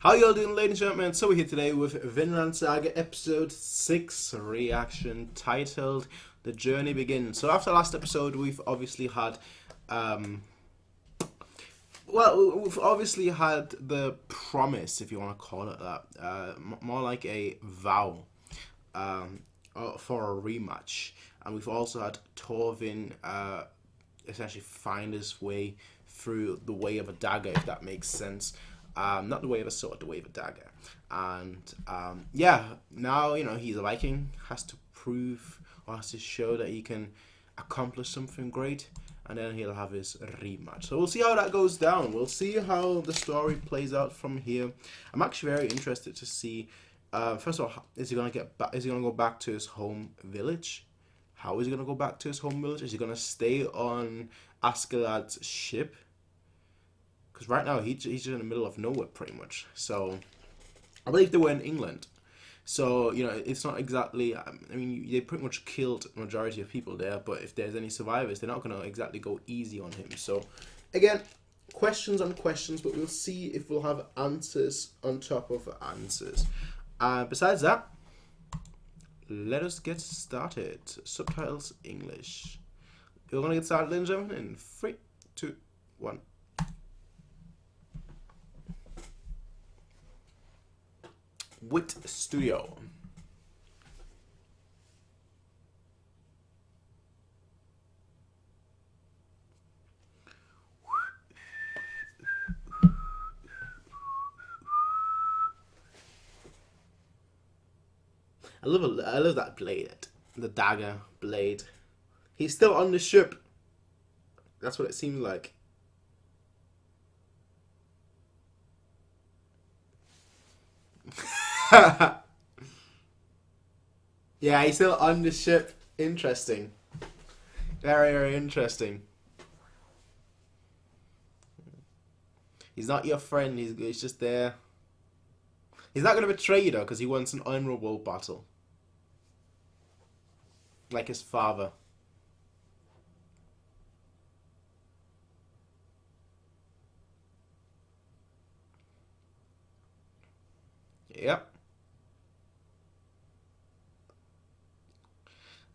How y'all doing, ladies and gentlemen? So we're here today with Vinland Saga episode 6 reaction titled The Journey Begins. So after last episode we've obviously had we've obviously had the promise, if you want to call it that, more like a vow for a rematch. And we've also had Torvin essentially find his way through the way of a dagger, if that makes sense. Not the way of a sword, the way of a dagger. And now he's a Viking, has to prove or has to show that he can accomplish something great, and then he'll have his rematch. So we'll see how that goes down. We'll see how the story plays out from here. I'm actually very interested to see. First of all, is he gonna go back to his home village? How is he gonna go back to his home village? Is he gonna stay on Askeladd's ship? Because right now he's just in the middle of nowhere, pretty much. So I believe they were in England. So it's not exactly. I mean, they pretty much killed the majority of people there. But if there's any survivors, they're not gonna exactly go easy on him. So again, questions on questions, but we'll see if we'll have answers on top of answers. Besides that, let us get started. Subtitles English. We're gonna get started, ladies and gentlemen, in 3, 2, 1. Wit Studio. I love that blade, the dagger blade. He's still on the ship. That's what it seems like. Yeah, he's still on the ship. Interesting. Very, very interesting. He's not your friend. He's just there. He's not going to betray you, though, because he wants an honorable battle. Like his father. Yep.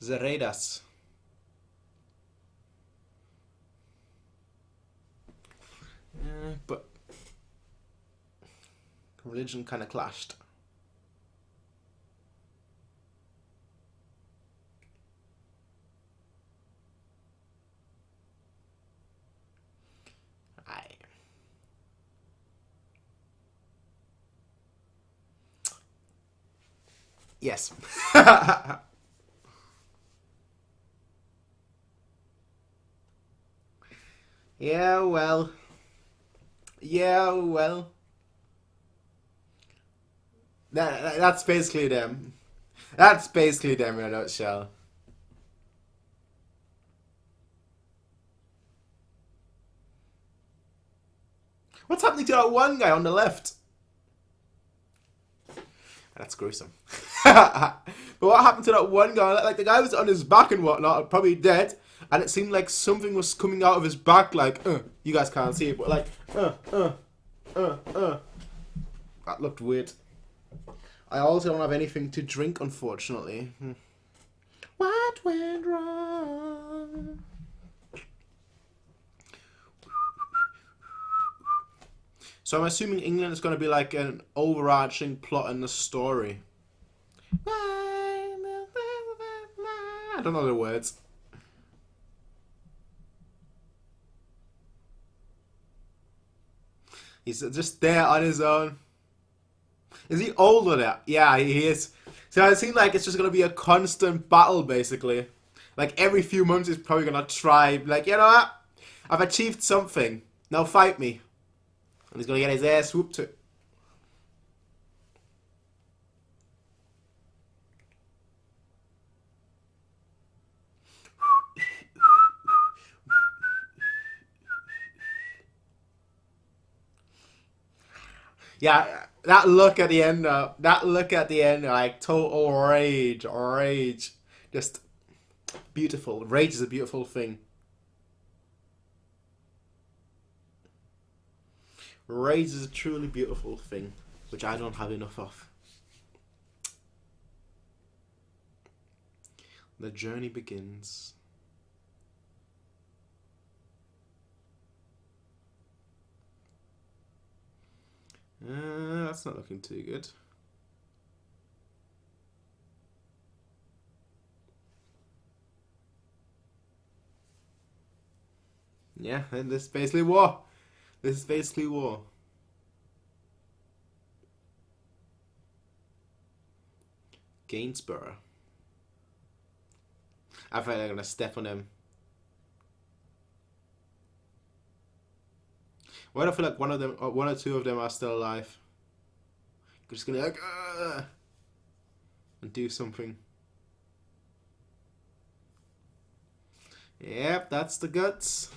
Zeredas. But religion kind of clashed. Aye. Yes. Yeah, well. Yeah, well. That's basically them. That's basically them in a nutshell. What's happening to that one guy on the left? That's gruesome. But what happened to that one guy? Like, the guy was on his back and whatnot, probably dead. And it seemed like something was coming out of his back, like, you guys can't see it, but like, That looked weird. I also don't have anything to drink, unfortunately. What went wrong? So I'm assuming England is going to be like an overarching plot in the story. I don't know the words. He's just there on his own. Is he older now? Yeah, he is. So it seems like it's just going to be a constant battle, basically. Like, every few months he's probably going to try, like, you know what? I've achieved something. Now fight me. And he's going to get his ass whooped to. Yeah, that look at the end, like total rage. Just beautiful. Rage is a beautiful thing. Rage is a truly beautiful thing. which I don't have enough of. The journey begins. That's not looking too good. Yeah, and this is basically war. This is basically war. Gainsborough. I feel like I'm gonna step on him. Why do I feel like one or two of them are still alive? I'm just gonna like and do something. Yep, that's the guts.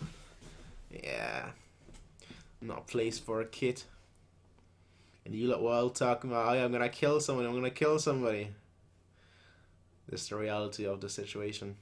Yeah, not a place for a kid. And you lot were all talking about, oh, yeah, I'm gonna kill someone. I'm gonna kill somebody. This is the reality of the situation.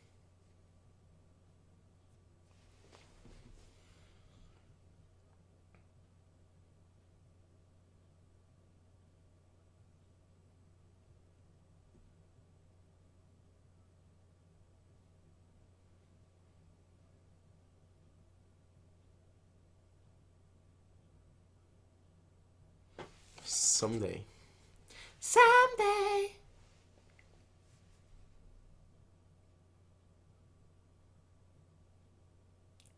Someday. Someday.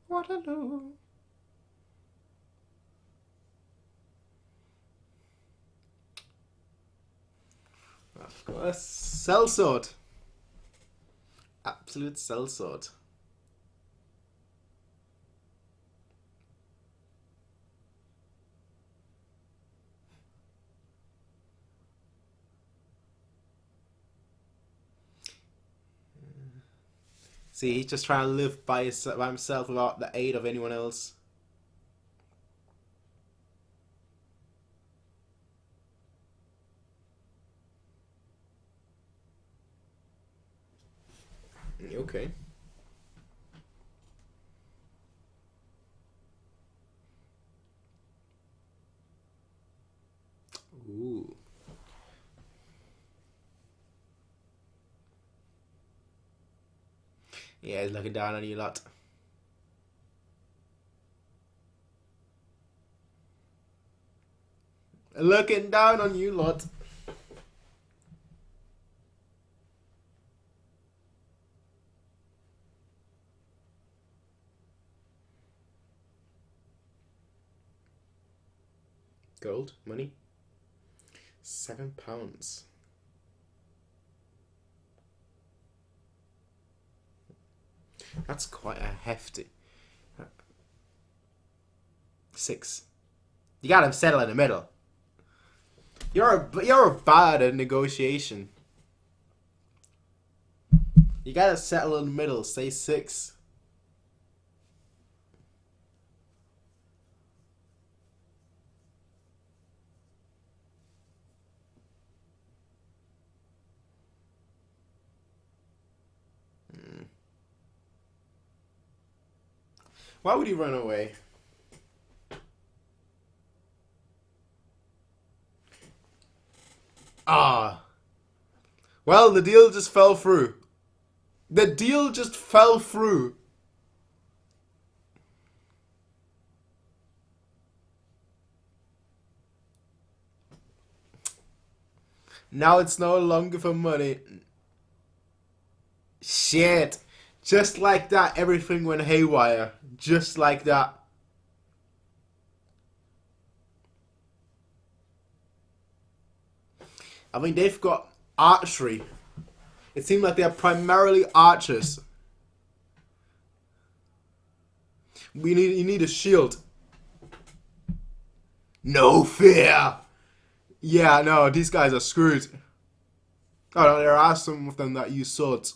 Waterloo. Of course. Sellsword. Absolute sellsword. See, he's just trying to live by himself without the aid of anyone else. Okay. Ooh. Yeah, he's looking down on you lot. Looking down on you lot. Gold, money. £7. That's quite a hefty. 6. You gotta settle in the middle. You're bad at negotiation. You gotta settle in the middle. Say 6. Why would he run away? Ah. Well, the deal just fell through. The deal just fell through. Now it's no longer for money. Shit. Just like that, everything went haywire. Just like that. I mean, they've got archery. It seems like they're primarily archers. You need a shield. No fear. Yeah, no, these guys are screwed. Oh, no, there are some of them that use swords.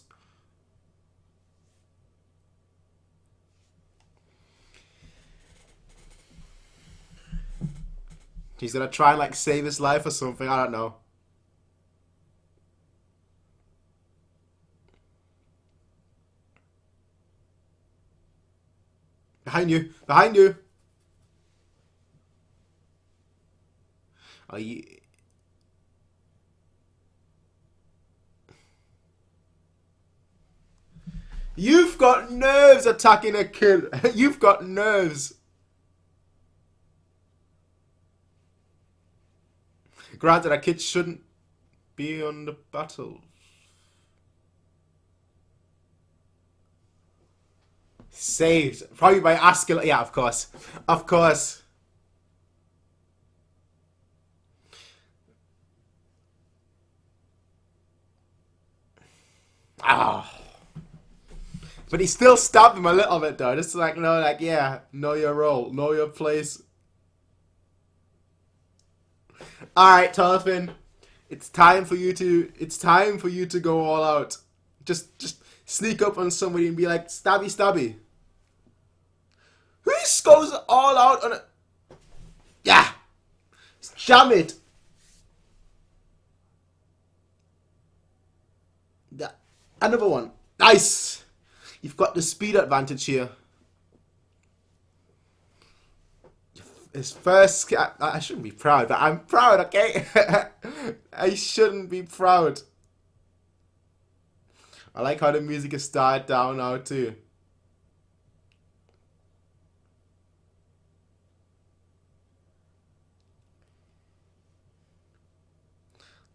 He's gonna try and like save his life or something. I don't know. Behind you! Behind you! You've got nerves attacking a kid. You've got nerves. Granted, a kid shouldn't be on the battle. Saved. Probably by Askeladd. Yeah, of course. Of course. Ah. But he still stabbed him a little bit though. Just like, no, like, yeah, know your role, know your place. Alright, Thorfinn. It's time for you to go all out. Just sneak up on somebody and be like, stabby stabby. Who goes all out on it? Yeah! Jam it! Yeah. Another one. Nice! You've got the speed advantage here. His first... I shouldn't be proud, but I'm proud, okay? I shouldn't be proud. I like how the music has started down now too.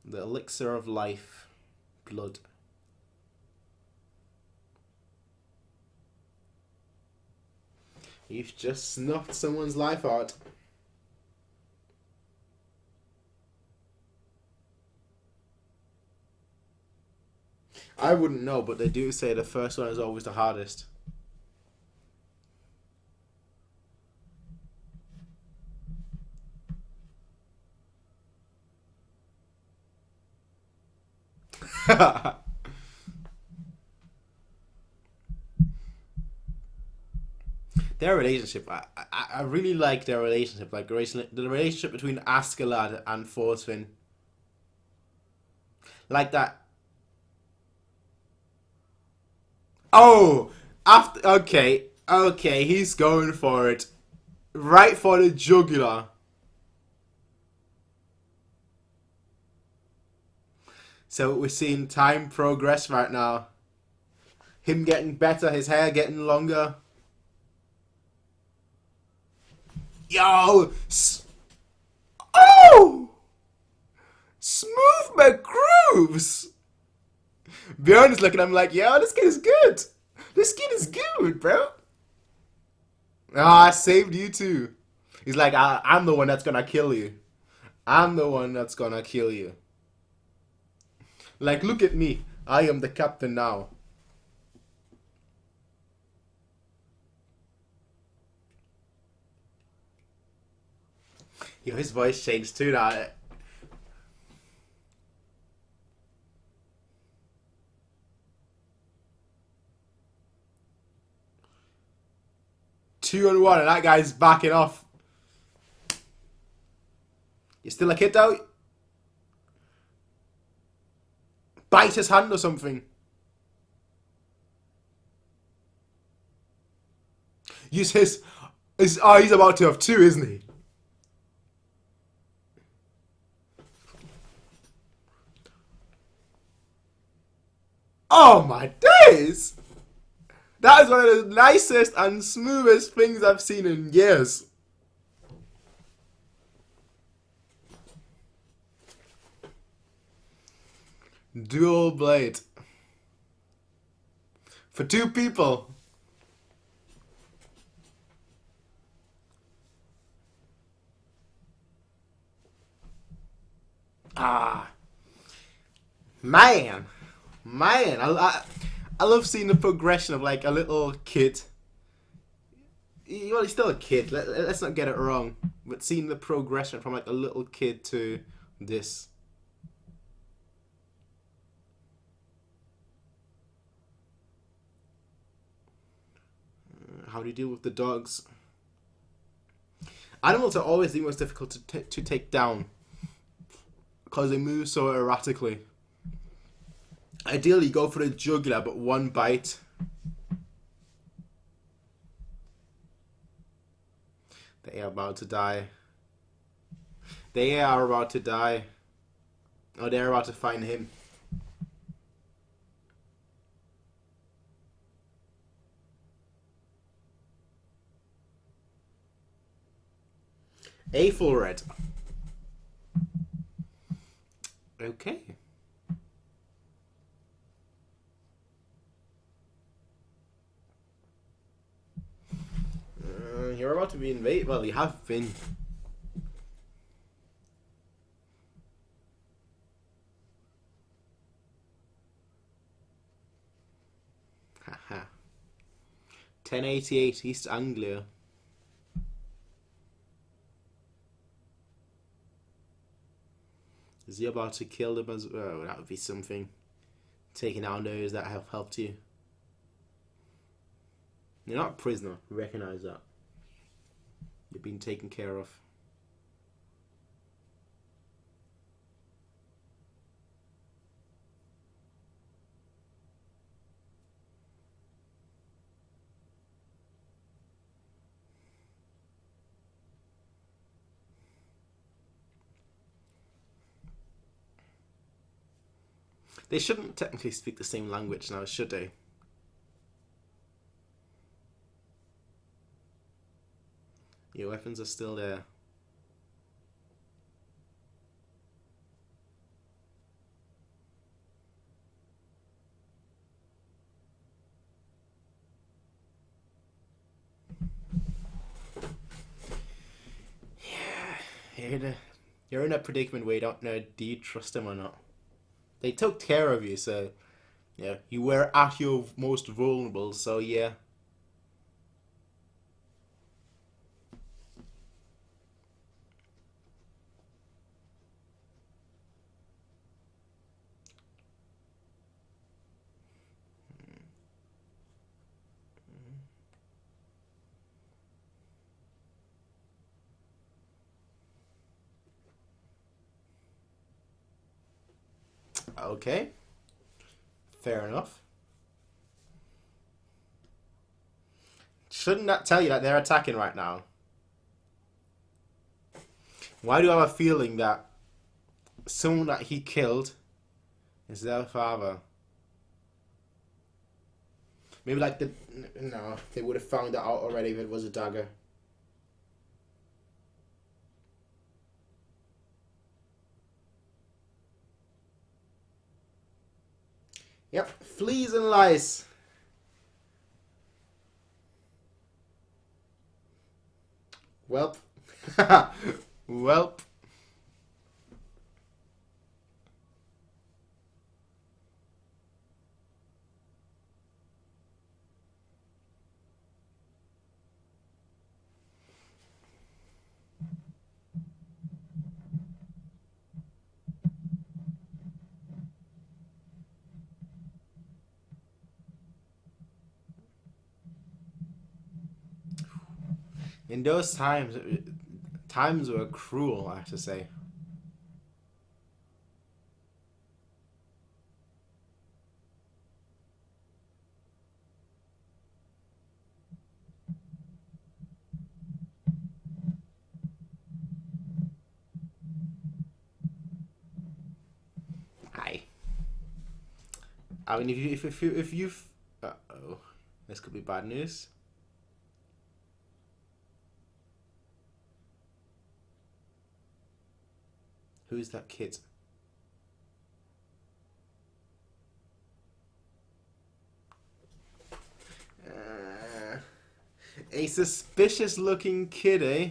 The elixir of life. Blood. You've just snuffed someone's life out. I wouldn't know, but they do say the first one is always the hardest. Their relationship, I really like their relationship. Like the relationship between Askeladd and Thorfinn. Like that. Oh, okay, he's going for it, right for the jugular. So we're seeing time progress right now. Him getting better, his hair getting longer. Yo! Oh! Smooth McGrooves! Bjorn looking at him like, yo, this kid is good. This kid is good, bro. Ah, I saved you too. He's like, I'm the one that's gonna kill you. I'm the one that's gonna kill you. Like, look at me. I am the captain now. Yo, his voice changed too now. 2-on-1 and that guy's backing off. You still a kid though? Bite his hand or something. Use his... Oh, he's about to have two, isn't he? Oh my days! That is one of the nicest and smoothest things I've seen in years. Dual blade. For two people. Ah. Man. I love seeing the progression of like a little kid. Well, he's still a kid. Let's not get it wrong. But seeing the progression from like a little kid to this. How do you deal with the dogs? Animals are always the most difficult to take down because they move so erratically. Ideally, go for the jugular, but one bite. They are about to die. They are about to die. Oh, they're about to find him. A full red. Okay. You're about to be invaded. Well, you have been. Haha. 1088 East Anglia. Is he about to kill them as well? That would be something. Taking out those that have helped you. You're not a prisoner. Recognize that. You've been taken care of. They shouldn't technically speak the same language now, should they? Your weapons are still there. Yeah, you're in a predicament where you don't know, do you trust them or not? They took care of you, so yeah, you were at your most vulnerable, so yeah. Okay. Fair enough. Shouldn't that tell you that they're attacking right now? Why do I have a feeling that someone that he killed is their father? Maybe like the... No, they would have found that out already if it was a dagger. Yep, fleas and lice. Welp. Welp. In those times, times were cruel, I have to say. Aye. I mean, if you, uh-oh, this could be bad news. Who's that kid? A suspicious looking kid, eh?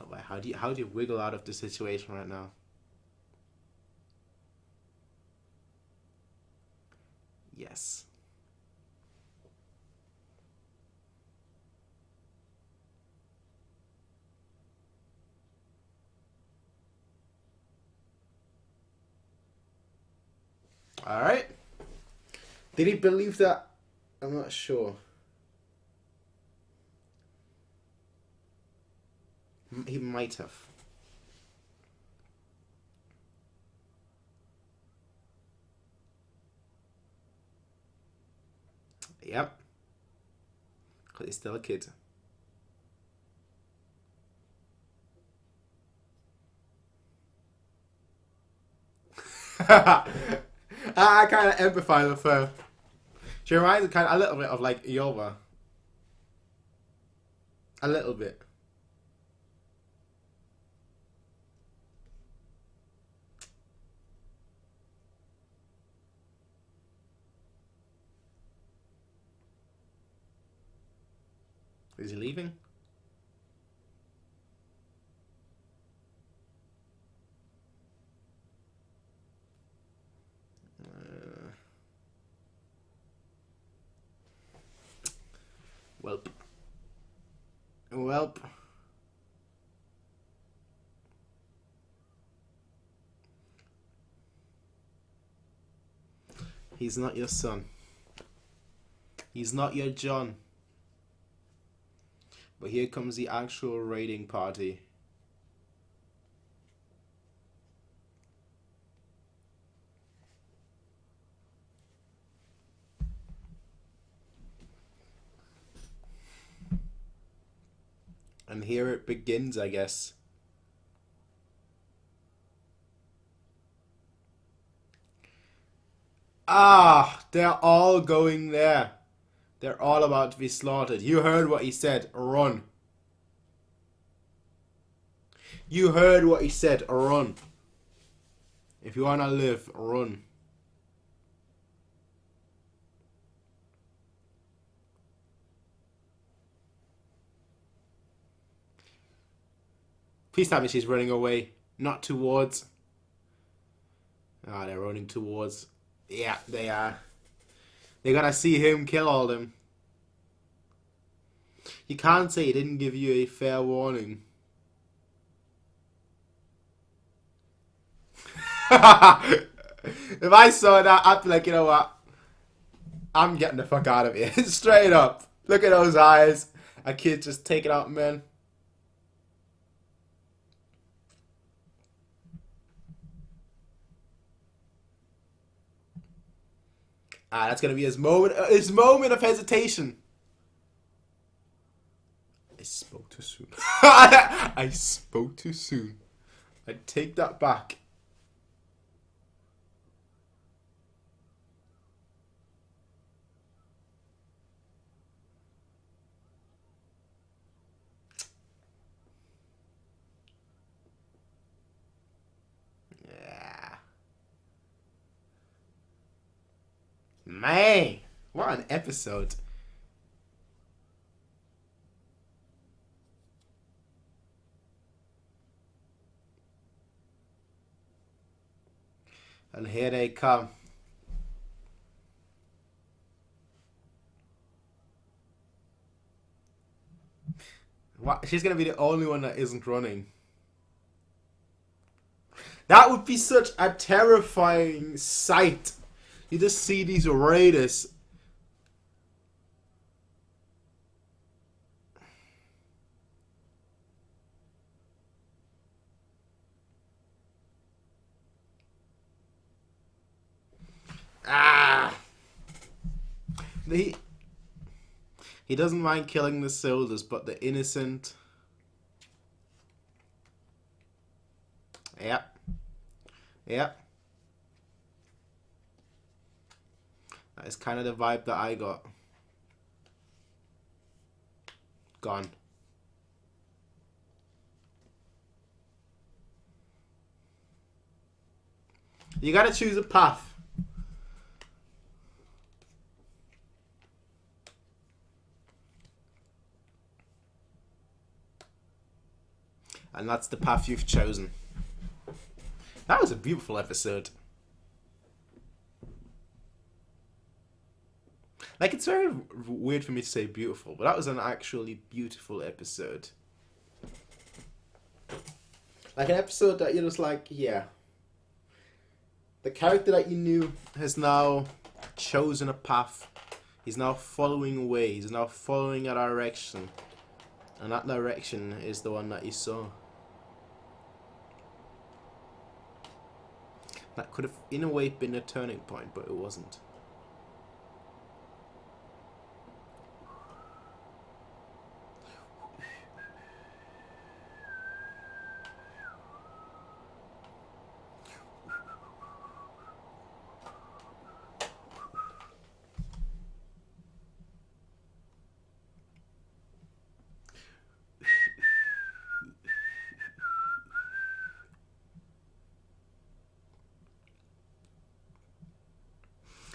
Oh, how do you wiggle out of the situation right now? Yes. All right. Did he believe that? I'm not sure. He might have. Yep. Because he's still a kid. I kind of empathize with her. She reminds me kind of a little bit of like Iova. A little bit. Is he leaving? Welp. Welp. He's not your son. He's not your John. But here comes the actual raiding party. And here it begins, I guess. Ah, they're all going there. They're all about to be slaughtered. You heard what he said. Run. You heard what he said. Run. If you want to live, run. Please tell me she's running away. Not towards. Ah, they're running towards. Yeah, they are. They're gonna see him kill all them. You can't say he didn't give you a fair warning. If I saw that, I'd be like, you know what? I'm getting the fuck out of here. Straight up. Look at those eyes. A kid just taking out men. Ah, that's gonna be his moment of hesitation. I spoke too soon. I spoke too soon. I take that back. Yeah. Man, what an episode. And here they come. What? She's gonna be the only one that isn't running. That would be such a terrifying sight. You just see these raiders. Ah! He doesn't mind killing the soldiers, but the innocent. Yep. Yep. That is kind of the vibe that I got. Gone. You gotta choose a path. And that's the path you've chosen. That was a beautiful episode. Like, it's very weird for me to say beautiful, but that was an actually beautiful episode. Like an episode that you're just like, yeah. The character that you knew has now chosen a path. He's now following a way. He's now following a direction. And that direction is the one that you saw. That could have, in a way, been a turning point, but it wasn't.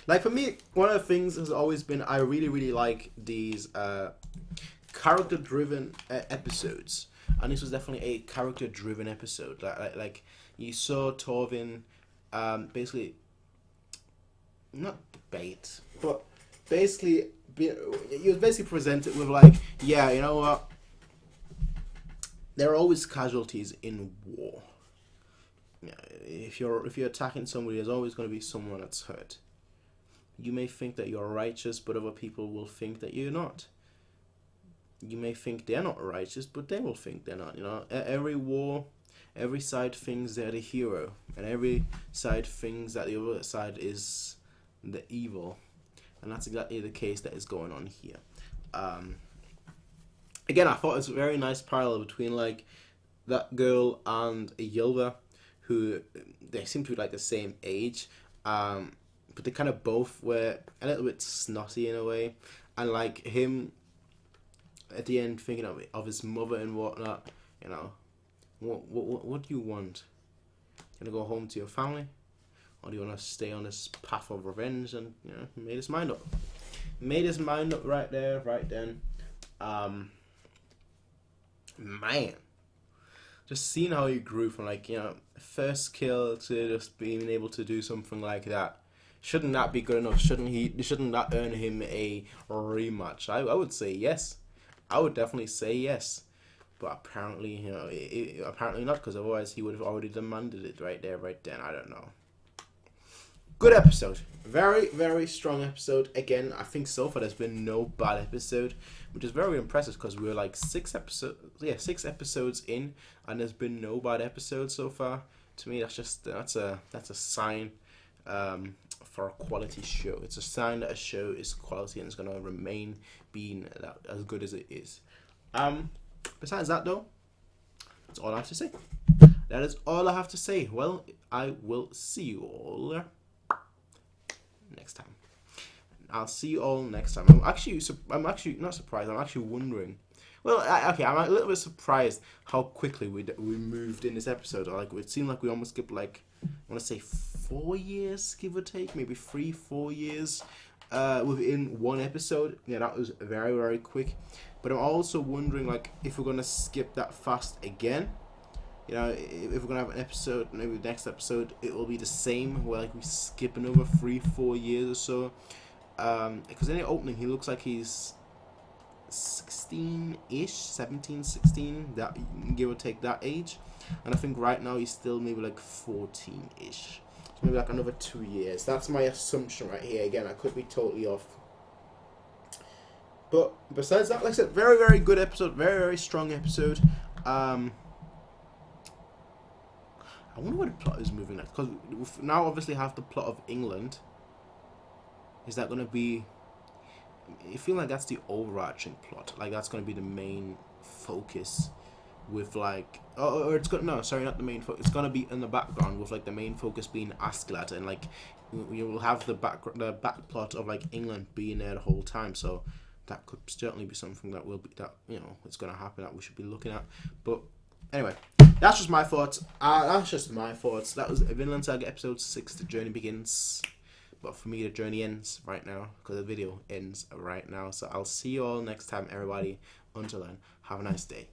Like for me, one of the things has always been I really really like these character driven episodes, and this was definitely a character driven episode. Like you saw Torvin basically not debate, but basically he was basically presented with like, yeah, you know what, there are always casualties in war. Yeah, if you're attacking somebody, there's always going to be someone that's hurt. You may think that you're righteous, but other people will think that you're not. You may think they're not righteous, but they will think they're not. You know, every war, every side thinks they're the hero, and every side thinks that the other side is the evil, and that's exactly the case that is going on here. Again, I thought it was a very nice parallel between like that girl and Yilva, who they seem to be like the same age, but they kind of both were a little bit snotty in a way, and like him at the end thinking of his mother and whatnot. You know, what do you want? You wanna go home to your family, or do you wanna stay on this path of revenge? And you know, made his mind up. Made his mind up right there, right then. Man, just seeing how he grew from like, you know, first kill to just being able to do something like that. Shouldn't that be good enough? Shouldn't that earn him a rematch? I would say yes. I would definitely say yes. But apparently, you know, apparently not, because otherwise he would have already demanded it right there, right then. I don't know. Good episode. Very, very strong episode. Again, I think so far there's been no bad episode, which is very impressive because we were like 6 episodes in, and there's been no bad episode so far. To me, that's a sign for a quality show. It's a sign that a show is quality and it's gonna remain being that as good as it is. Besides that though, that's all I have to say. That is all I have to say. Well, I will see you all next time. I'll see you all next time. I'm actually not surprised. I'm actually wondering. Well, I'm a little bit surprised how quickly we moved in this episode. Like it seemed like we almost skipped like, I want to say 4 years, give or take, maybe 3-4 years within one episode. Yeah, that was very, very quick. But I'm also wondering like if we're gonna skip that fast again. You know, if we're gonna have an episode, maybe the next episode it will be the same, where like we skip another 3-4 years or so. Because in the opening he looks like he's 16-ish, 17, 16, that give or take that age, and I think right now he's still maybe like 14-ish, so maybe like another 2 years. That's my assumption right here. Again, I could be totally off. But besides that, like I said, very, very good episode, very, very strong episode. I wonder where the plot is moving next, because we now obviously have the plot of England. Is that going to be... I feel like that's the overarching plot. Like, that's going to be the main focus with, like... Or it's going to... No, sorry, not the main focus. It's going to be in the background with, like, the main focus being Askeladd. And, like, you will have the back plot of, like, England being there the whole time. So, that could certainly be something that will be... That, you know, it's going to happen, that we should be looking at. But, anyway... That's just my thoughts. That was Vinland Saga episode 6, The Journey Begins. But for me, the journey ends right now, because the video ends right now. So I'll see you all next time, everybody. Until then, have a nice day.